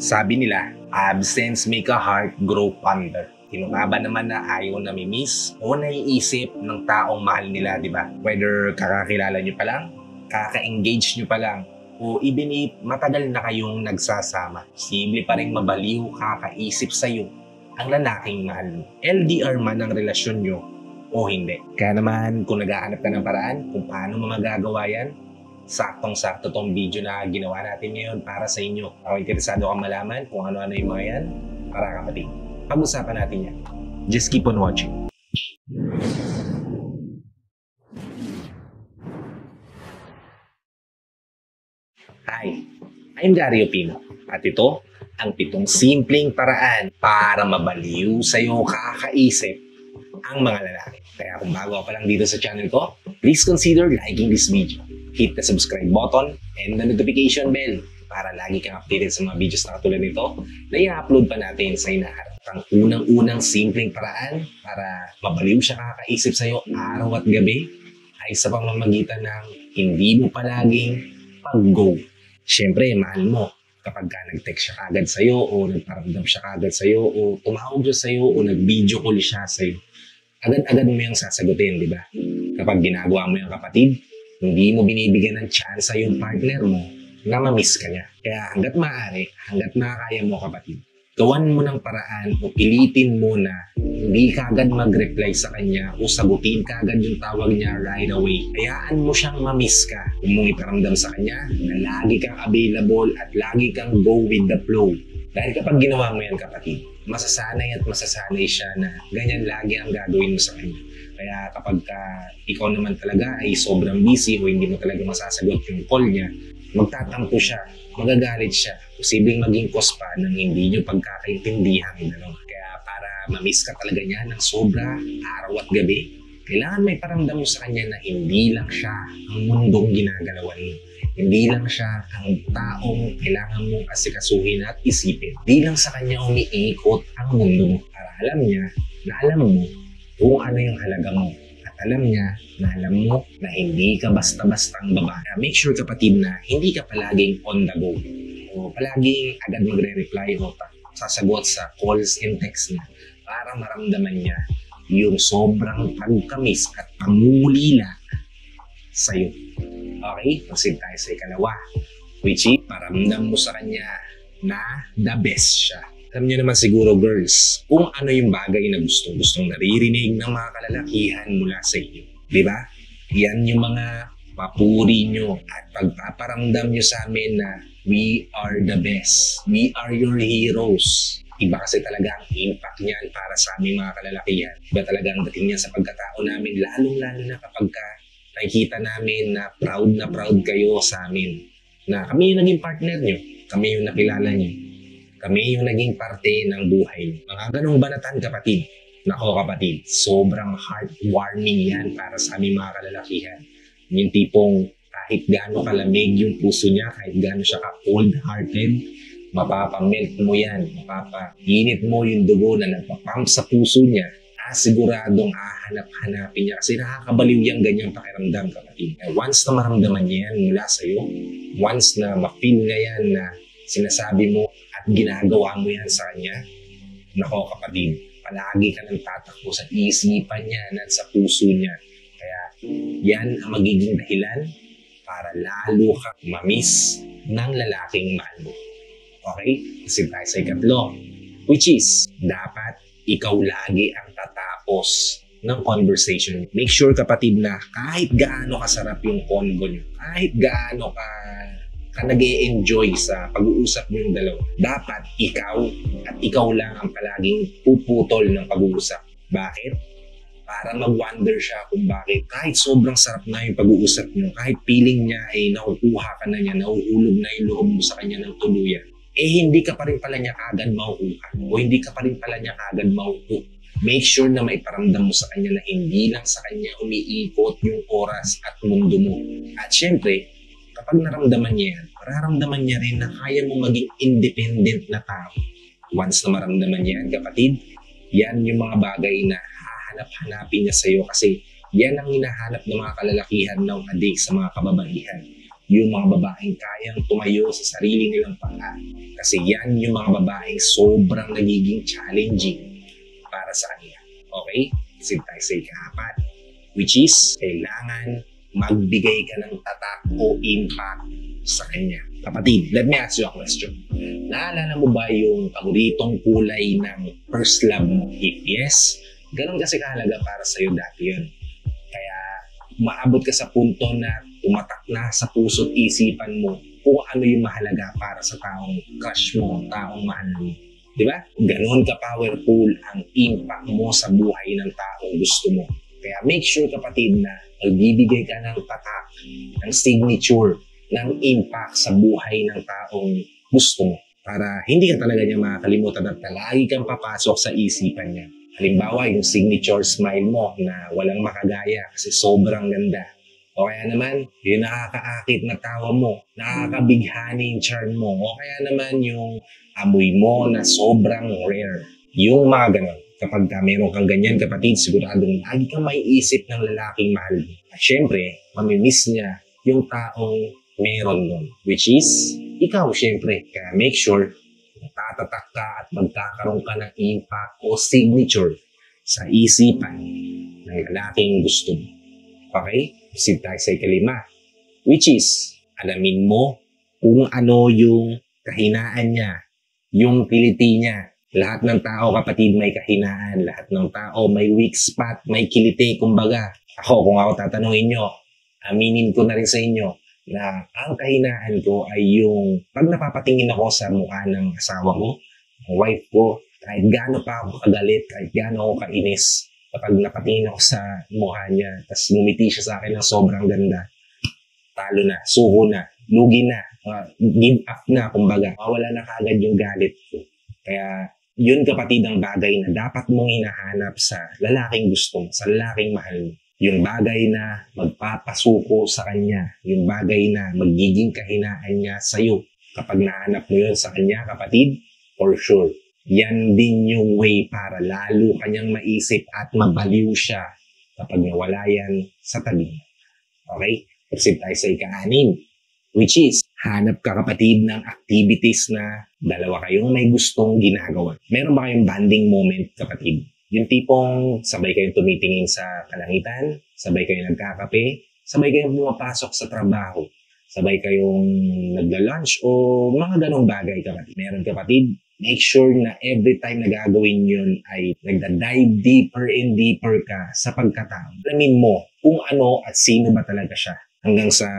Sabi nila, absence make a heart grow fonder. Sino nga ba naman na ayaw namimiss o naiisip ng taong mahal nila, di ba? Whether kakakilala nyo pa lang, kaka-engage nyo pa lang, o even if matagal na kayong nagsasama, simple pa rin mabaliw kakaisip sa'yo ang lalaking mahal mo. LDR man ang relasyon nyo o hindi. Kaya naman, kung naghahanap ka ng paraan kung paano mo magagawa yan, saktong-sakto tong video na ginawa natin ngayon para sa inyo. Kung interesado kang malaman kung ano-ano yung mga yan, para kapatid. Pag-usapan natin yan. Just keep on watching. Hi, I'm Dario Pino. At ito, ang 7 simpleng paraan para mabaliw sa'yo kakaisip ang mga lalaki. Kaya kung bago ka pa lang dito sa channel ko, please consider liking this video. Hit the subscribe button and the notification bell para lagi kang updated sa mga videos na katulad nito na i-upload pa natin sa inaharap. Ang unang-unang simpleng paraan para mabaliw siya kakaisip sa'yo araw at gabi ay sa pamamagitan ng hindi mo palaging pag-go. Siyempre, mahal mo kapag ka nag-text siya kagad sa'yo o nagparamdam siya kagad sa'yo o tumawag siya sa'yo o nag-video call siya sa'yo. Agad-agad mo yung sasagutin, di ba? Kapag ginagawa mo yung kapatid, hindi mo binibigyan ng chance yung partner mo na ma-miss ka niya. Kaya hanggat maaari, hanggat nakakaya mo kapatid, gawan mo ng paraan o pilitin mo na hindi kagad mag-reply sa kanya o sagutin kagad yung tawag niya right away. Hayaan mo siyang ma-miss ka. Kung mong iparamdam sa kanya na lagi kang available at lagi kang go with the flow. Dahil kapag ginawa mo yan kapatid, masasanay at masasanay siya na ganyan lagi ang gagawin mo sa kanya. Kaya kapag ikaw naman talaga ay sobrang busy o hindi mo talaga masasagot yung call niya, magtatampo siya, magagalit siya, posibleng maging cause pa ng hindi nyo pagkakaintindihan. Kaya para ma-miss ka talaga niya ng sobra, araw at gabi, kailangan may paramdam mo sa kanya na hindi lang siya ang mundong ginagalawan mo. Hindi lang siya ang taong kailangan mong asikasuhin at isipin. Hindi lang sa kanya umiikot ang mundo mo para alam niya na alam mo kung ano yung halaga mo. At alam niya na alam mo na hindi ka basta-bastang babae. Make sure kapatid na hindi ka palaging on the go. O palaging agad magre-reply o sasagot sa calls and texts niya para maramdaman niya yung sobrang pagkamis at pangulila sa'yo. Okay, proceed tayo sa ikalawa. Which is, paramdam mo sa kanya na the best siya. Alam niyo naman siguro girls, kung ano yung bagay na gustong naririnig ng mga kalalakihan mula sa inyo. Di ba? Yan yung mga papuri nyo at pagpaparamdam nyo sa amin na we are the best. We are your heroes. Iba kasi talaga ang impact niyan para sa aming mga kalalakihan. Iba talaga ang dating niya sa pagkatao namin, lalong-lalo na kapag nakikita namin na proud kayo sa amin. Na kami yung naging partner nyo, kami yung nakilala nyo, kami yung naging parte ng buhay nyo. Mga ganong banatan kapatid. Nako kapatid, sobrang heartwarming yan para sa aming mga kalalakihan. Yung tipong kahit gaano kalamig yung puso niya, kahit gaano siya ka-cold-hearted, mapapamelt mo yan, mapapainit mo yung dugo na nagpapump sa puso niya, siguradong hahanap-hanapin niya kasi nakakabaliw yung ganyang pakiramdam kapatid. Once na maramdaman niya yan mula sa'yo, once na ma-feel niya yan na sinasabi mo at ginagawa mo yan sa kanya, nako kapatid, palagi ka nang tatakbo sa isipan niya at sa puso niya. Kaya yan ang magiging dahilan para lalo kang ma-miss ng lalaking mahal mo. Okay? Kasi tayo sa ikatlo, which is, dapat ikaw lagi ang tatapos ng conversation. Make sure kapatid na kahit gaano kasarap yung convo nyo, kahit gaano ka nag-e-enjoy sa pag-uusap nyo yung dalawa, dapat ikaw at ikaw lang ang palaging puputol ng pag-uusap. Bakit? Para mag-wonder siya kung bakit kahit sobrang sarap na yung pag-uusap nyo, kahit feeling niya ay nakukuha ka na niya, nauulog na yung loob mo sa kanya ng tuluyan, hindi ka pa rin pala niya kagad makukuha o hindi ka pa rin pala niya kagad makukuha. Make sure na maiparamdam mo sa kanya na hindi lang sa kanya umiikot yung oras at mundo mo. At syempre, kapag naramdaman niya yan, mararamdaman niya rin na kaya mo maging independent na tao. Once na maramdaman niya yan, kapatid, yan yung mga bagay na hahanap-hanapin niya sa'yo kasi yan ang hinahanap ng mga kalalakihan nowadays sa mga kababaihan. yung mga babaeng kayang tumayo sa sarili nilang paa. Kasi yan yung mga babaeng sobrang nagiging challenging para sa kanila. Okay? Kasi tayo sa ika-4, which is kailangan magbigay ka ng tatak o impact sa kanya. Kapatid, let me ask you a question. Naalala mo ba yung paboritong kulay ng first love mo? If yes, ganun kasi kahalaga para sa'yo dati yun. Kaya maabot ka sa punto na tumatak na sa puso't isipan mo kung ano yung mahalaga para sa taong crush mo, taong mahal mo. Diba? Ganun ka-powerful ang impact mo sa buhay ng taong gusto mo. Kaya make sure kapatid na magbibigay ka ng tatak, ng signature, ng impact sa buhay ng taong gusto mo. Para hindi ka talaga niya makakalimutan at lagi kang papasok sa isipan niya. Halimbawa, yung signature smile mo na walang makagaya kasi sobrang ganda. O kaya naman, yung nakakaakit na tawa mo, nakakabighani yung charm mo. O kaya naman yung amoy mo na sobrang rare. Yung mga ganon. Kapag meron kang ganyan kapatid, siguradong lagi kang maiisip ng lalaking mahal mo. At syempre, mamimiss niya yung taong meron nun. Which is, ikaw syempre. Kaya make sure tatatak ka at magkakaroon ka ng impact o signature sa isipan ng lalaking gusto mo. Okay? Proceed tayo sa ika-5. Which is, alamin mo kung ano yung kahinaan niya, yung kiliti niya. Lahat ng tao, kapatid, may kahinaan. Lahat ng tao may weak spot, may kiliti, kumbaga. Ako, kung ako tatanungin nyo, aminin ko na rin sa inyo na ang kahinaan ko ay yung pag napapatingin ako sa mukha ng asawa ko, ng wife ko, kahit gaano pa ako kagalit, kahit gaano ako kainis, kapag napatingin ako sa mukha niya, tapos ngumiti siya sa akin ng sobrang ganda, talo na, suko na, lugi na, give up na, kumbaga, mawala na kaagad yung galit ko. Kaya, yun kapatid ang bagay na dapat mong hinahanap sa lalaking gusto mo, sa lalaking mahal mo. Yung bagay na magpapasuko sa kanya, yung bagay na magiging kahinaan niya sa'yo. Kapag nahanap mo yun sa kanya, kapatid, for sure, yan din yung way para lalo kanyang maisip at mabaliw siya kapag nawala yan sa tabi niya. Okay? Proceed tayo sa ika-6, which is, hanap ka kapatid ng activities na dalawa kayong may gustong ginagawa. Meron ba kayong bonding moment kapatid? Yung tipong sabay kayong tumitingin sa kalangitan, sabay kayong nagkakape, sabay kayong pumapasok sa trabaho, sabay kayong nagla-lunch o mga ganong bagay kapatid. Meron kapatid, make sure na every time na gagawin yun ay nagda-dive deeper and deeper ka sa pagkatao. Alamin mo kung ano at sino ba talaga siya. Hanggang sa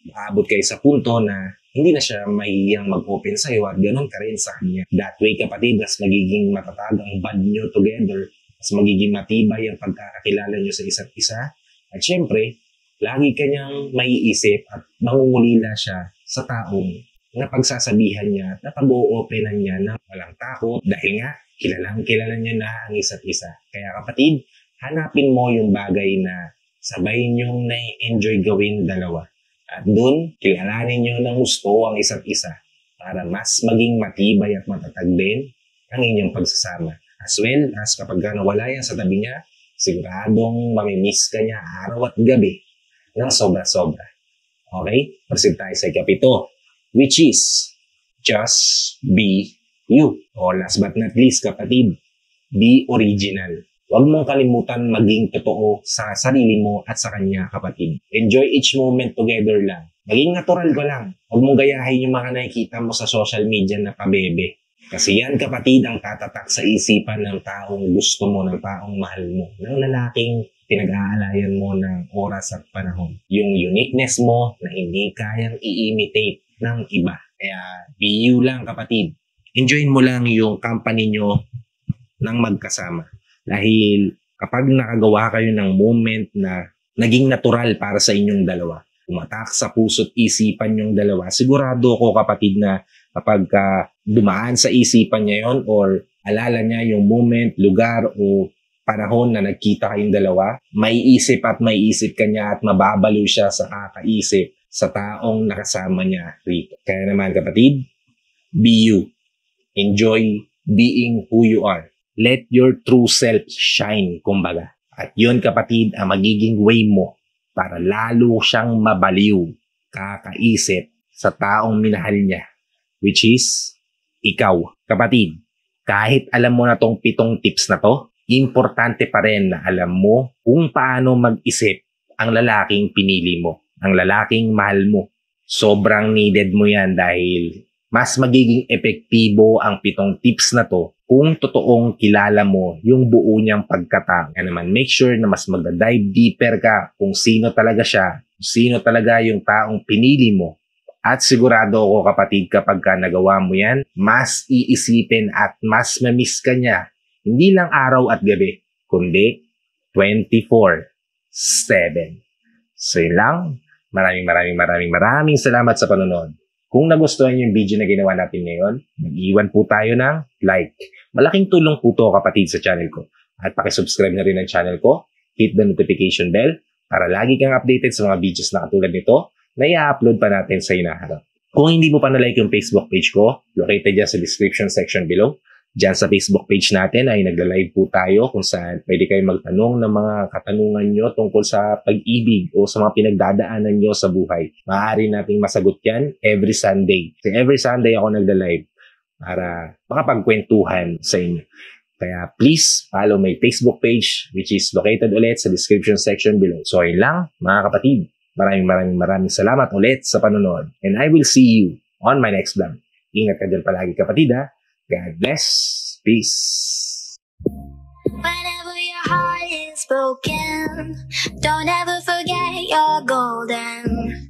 maabot kayo sa punto na hindi na siya mahihiyang mag-open sa'yo at ganun ka rin sa kanya. That way kapatid, mas magiging matatag ang bond nyo together, mas magiging matibay ang pagkakakilala nyo sa isa't isa. At syempre, lagi kanyang maiisip at mangungulila siya sa taong na pagsasabihan niya at napag-o-openan niya na walang takot dahil nga kilala niya na ang isa't isa. Kaya kapatid, hanapin mo yung bagay na sabay niyong na-enjoy gawin dalawa. At doon, kilalanin nyo ng gusto ang isa't isa para mas maging matibay at matatag din ang inyong pagsasama. As well as kapag nawala yan sa tabi niya, siguradong mamimiss ka niya araw at gabi ng sobra-sobra. Okay? Proceed tayo sa ika-7, which is, just be you. O last but not least, kapatid, be original. Huwag mong kalimutan maging totoo sa sarili mo at sa kanya, kapatid. Enjoy each moment together lang. Maging natural ka lang. Huwag mong gayahin yung mga nakikita mo sa social media na pabebe. Kasi yan, kapatid, ang tatatak sa isipan ng taong gusto mo, ng taong mahal mo, ng lalaking pinag-aalayan mo ng oras at panahon. Yung uniqueness mo na hindi kayang i-imitate ng iba. Kaya, be you lang, kapatid. Enjoy mo lang yung company nyo ng magkasama. Dahil kapag nakagawa kayo ng moment na naging natural para sa inyong dalawa, umatak sa puso't isipan yung dalawa, sigurado ko kapatid na kapag dumaan sa isipan niya yon or alala niya yung moment, lugar o panahon na nagkita kayong dalawa, may isip ka niya at mababaliw siya sa kakaisip sa taong nakasama niya rito. Kaya naman kapatid, be you. Enjoy being who you are. Let your true self shine, kumbaga. At yun kapatid, ang magiging way mo para lalo siyang mabaliw kakaisip sa taong minahal niya, which is ikaw. Kapatid, kahit alam mo na tong 7 tips na to, importante pa rin na alam mo kung paano mag-isip ang lalaking pinili mo, ang lalaking mahal mo. Sobrang needed mo yan dahil mas magiging epektibo ang 7 tips na to kung totoong kilala mo yung buo niyang pagkatao. Kaya naman, make sure na mas mag-dive deeper ka kung sino talaga siya, kung sino talaga yung taong pinili mo. At sigurado ako kapatid, kapag ka nagawa mo yan, mas iisipin at mas mamiss ka niya. Hindi lang araw at gabi, kundi 24/7. So yun lang. Maraming salamat sa panonood. Kung nagustuhan niyo yung video na ginawa natin ngayon, mag-iwan po tayo ng like. Malaking tulong po to kapatid sa channel ko. At pakisubscribe na rin ang channel ko. Hit the notification bell para lagi kang updated sa mga videos na katulad nito na i-upload pa natin sa hinaharap. Kung hindi mo pa na-like yung Facebook page ko, located dyan sa description section below. Diyan sa Facebook page natin ay nagla-live po tayo kung saan pwede kayo magtanong ng mga katanungan nyo tungkol sa pag-ibig o sa mga pinagdadaanan nyo sa buhay. Maaari nating masagot yan every Sunday. So every Sunday ako nagla-live para makapagkwentuhan sa inyo. Kaya please follow my Facebook page which is located ulit sa description section below. So ayun lang mga kapatid. Maraming salamat ulit sa panonood. And I will see you on my next vlog. Ingat ka dyan palagi kapatid ha. God bless. Peace. Whenever your heart is broken, don't ever forget you're golden.